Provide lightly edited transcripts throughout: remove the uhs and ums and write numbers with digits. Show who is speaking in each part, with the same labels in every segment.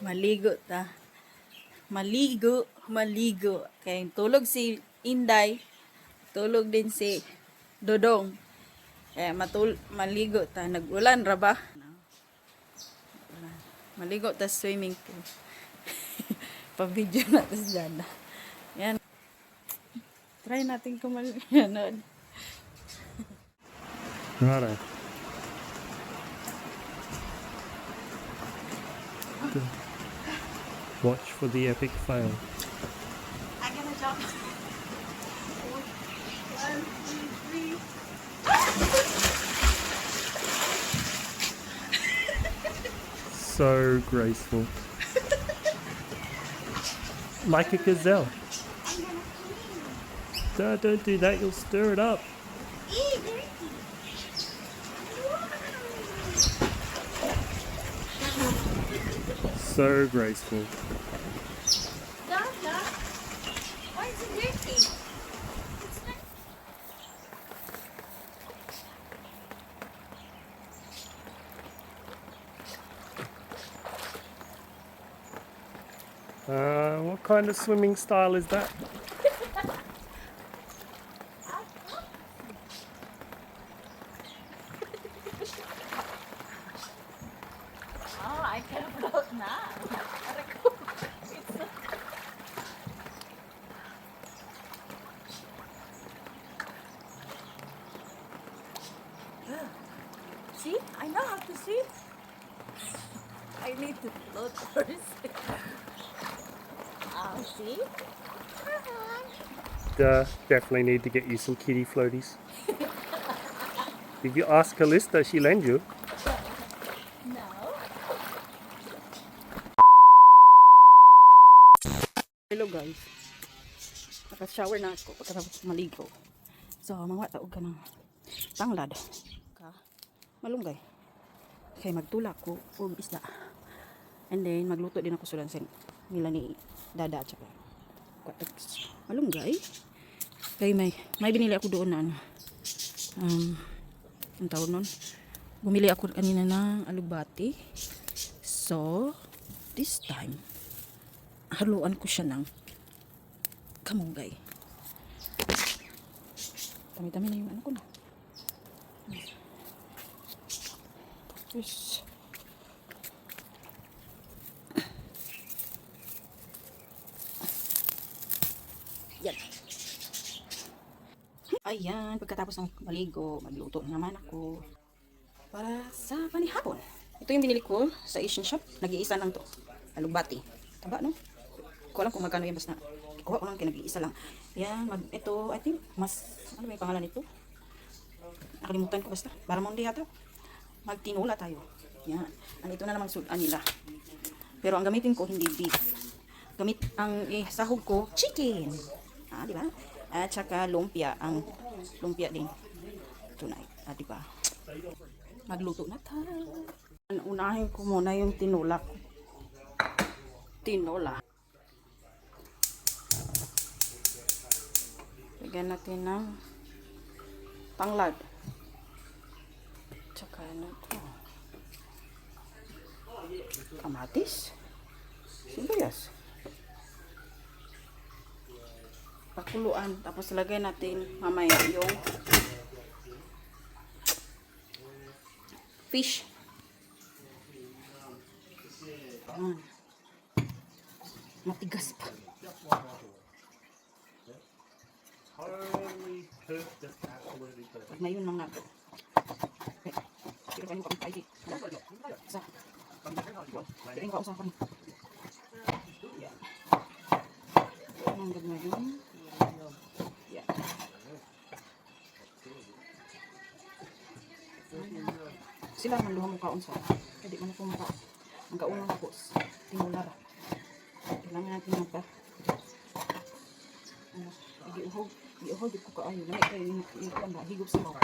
Speaker 1: Maligo ta. Maligo, maligo. Kaya tulog si Inday, tulog din si Dodong. Kaya maligo ta. Nag-ulan ra ba? Maligo ta swimming pool. Pa-video na ta dyan. Yan. Try natin kumaligo.
Speaker 2: Righto. Watch for the epic fail.
Speaker 1: I'm gonna jump. 1, 2, 3.
Speaker 2: So graceful. Like a gazelle. Don't do that, you'll stir it up. So graceful.
Speaker 1: Dada, why is it dirty?
Speaker 2: What kind of swimming style is that?
Speaker 1: Oh, I can float now. See, I know how to swim. I need to float first. See?
Speaker 2: Definitely need to get you some kiddie floaties. Did you ask Callista? She lend you?
Speaker 1: No. Hello guys. Naka-shower na ako pagkatapos maligo. So, mga taog ka ng tanglad. Malunggay. Kaya magtulak ko og isda. And then, magluto din ako sulan sa nila ni Dada at saka malunggay. Kaya may binili ako doon na ano. Ang tawag nun. Bumili ako kanina ng alugbati. So, this time, haluan ko siya ng kamunggay. Dami-dami na yung ano ko na. Tapos, yan. Ayan, pagkatapos ng maligo, magluto na naman ako para sa panihapon. Ito yung binili ko sa Asian shop. Nag-iisa lang to. Alugbati. Taba, no? Ko alam kung magkano yan, basta kuha ko lang kaya nag-iisa lang. Yan, ito, I think, ano ba yung pangalan nito? Nakalimutan ko basta. Baramundi yata. Magtinula tayo. Yan. Ito na naman sudan nila. Pero ang gamitin ko, hindi beef. Gamit ang sahog ko, chicken. Di ba? At saka lumpia, ang lumpia din tonight. Di ba? Magluto na tayo. Unahin ko muna yung tinula. Tinola. Lagyan natin ng tanglad. Tsaka ano ito? Kamatis. Sibuyas. Pakuluan. Tapos lagay natin mamaya yung fish. Matigas pa. Ngayon lang nato. Okay. Pero kayo kami kaili. Isa. Pero yung kausapan. Yan. Ang gagawin ngayon. Yan. Sila man luha mong kaon sa. Hindi man ako maka. Ang kaunang tapos. Tinula ba. Kailangan natin magpa. Iuhog. Iuhog ko kaayo. Lamig kayo yung ba. Higop sa mga.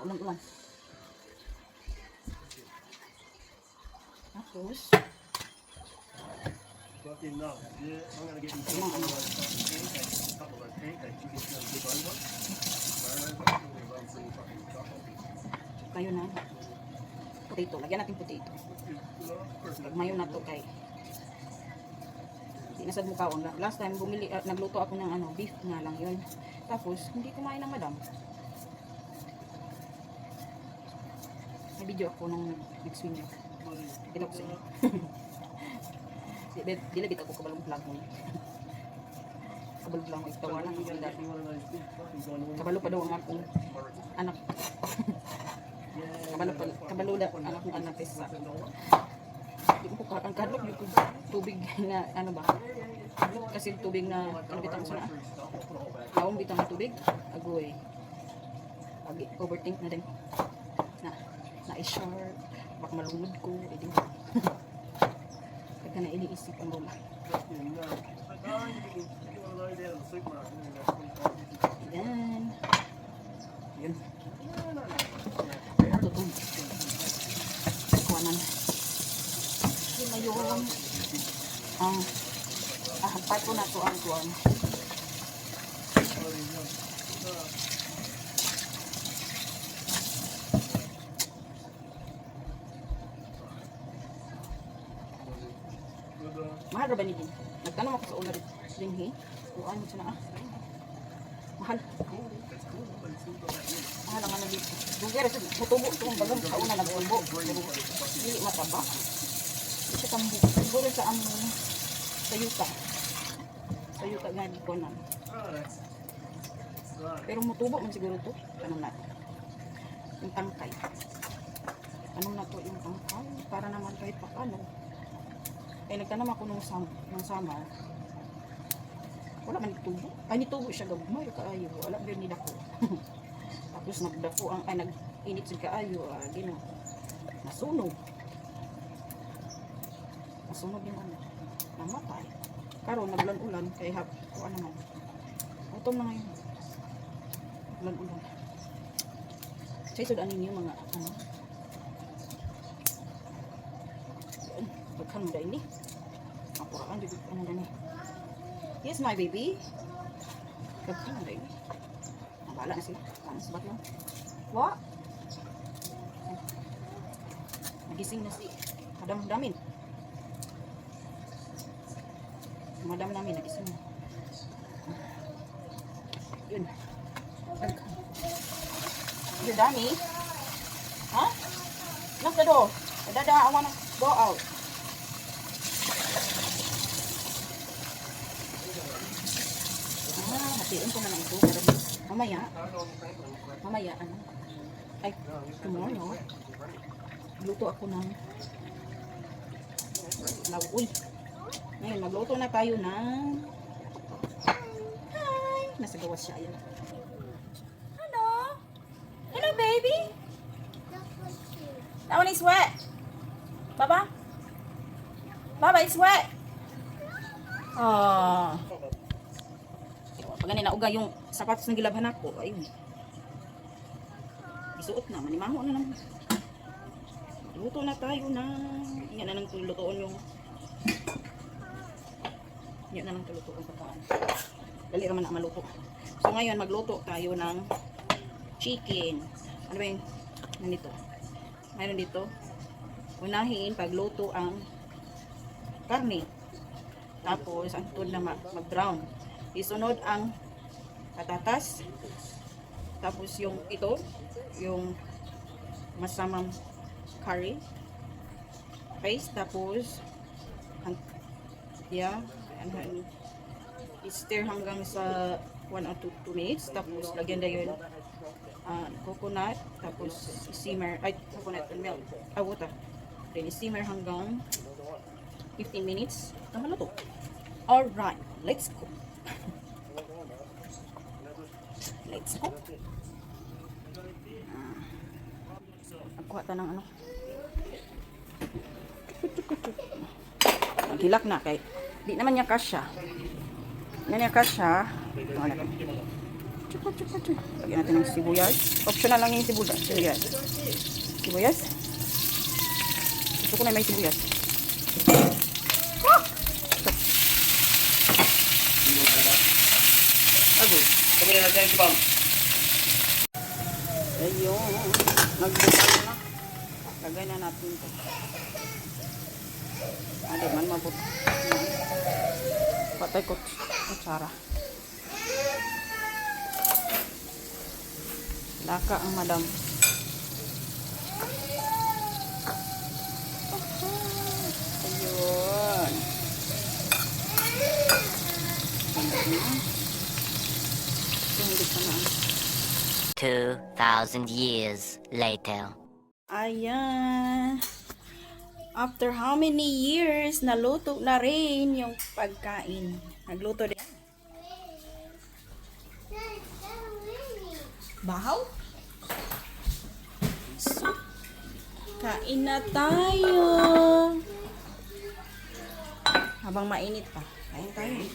Speaker 1: Ulan-ulan. Tapos. Kayo na. Potato. Lagyan natin potato. Mayo na to kay Di na sad mukaon. Last time bumili nagluto ako ng ano, beef nga lang 'yun. Tapos hindi kumain ng madam. May video ako nung nag-swing niya. Ito ko sa inyo. Dili bitaw ko kabalong vlog mo. Kabalo lang mo itawa lang. Kabalo pa daw ang akong anak. Kabalo da ang akong anak isa. Di ko ang kadlok yung tubig na ano ba? Kasi tubig na ano bitang sa na. Awong bitang tubig. Agoy. Agi overthink na din. Na i-short. Baka malungod ko. Edi. Pagka na iniisip ang roma. Yan. Yun. Ito itong kuwanan. Hindi mayroon. Hagpat ko na ito ang kuwan. Mahal ba ni din? Nagtanong ako sa una rin he. Kuan mo siya na Mahal. Mahal ang ano dito. Dugay rin mutubo itong balong sa una nag-ulbo. Hindi mataba. Hindi siya tambo. Siguro sa sa yuta. Sa yuta nga di ko na. Pero mutubo man siguro ito. Tanong natin. Yung tangkay. Tanong na to yung tangkay. Para naman kahit pa paano. Eh, nagtanong ako nung sama. Wala man nitubo. Ay, nitubo siya gagmay kaayo. Wala ba nila ko. Tapos nagdako nag-init siya kaayo. Gino. Nasunog. Nasunog yung ano. Namatay. Karon naglan-ulan. Kaya kuha naman. Utom na ngayon. Naglan-ulan. Sa ito daanin yung mga ano. Pagkan mo dahil ni. Apuraan dito. Ano na ni. Yes, my baby. Pagkan mo dahil ni. Nabala na sila. Paano sabat mo? What? Nagising na si Madam Damin. Madam namin nagising na. Yun. You dummy? Huh? Lock the door. Dada, I wanna go out. Hatiin ko na lang ito. Mamaya, ano? Ay, tomorrow, luto ako ng lauul. Ngayon, magluto na tayo ng hi! Nasa gawas siya. Ayan. Hello? Hello, baby? That one is wet. Baba? Baba, it's wet. Oh. Pag ganun nauga yung sapatos ng gilabhan ako, ayun. Isuot na, manimango na naman. Luto na tayo na. Yan na nang tulutuon yung pagkaan. Dali naman na maluto. So ngayon magluto tayo ng chicken. Ano ba yung nandito? Mayroon dito. Unahin pagluto ang karne. Tapos ang tun na mag-brown. Isunod ang patatas. Tapos yung ito, yung masamang curry paste. Tapos and i-stir hanggang sa 1 or 2 minutes. Tapos lagyan na yun coconut. Tapos simmer, coconut and milk. Water. Then simmer hanggang 15 minutes. Tama na to. Alright, let's go. Let's go. Nagkuha ta ng ano. Maghilak na kay di naman niya kasya. Lagyan natin ng sibuyas. Optional lang yung sibuyas. Gusto ko na may sibuyas. Agoy. Ayun. Nagbuka na. Lagay na natin ito. Hindi man mabuti. Watay ko kutsara. Laka ang madam. Ayun. Hindi pa na.
Speaker 3: 2,000 years later.
Speaker 1: Ayan. After how many years, naluto na rin yung pagkain. Nagluto din. Bahaw? So, kain na tayo. Habang mainit pa. Kain tayo.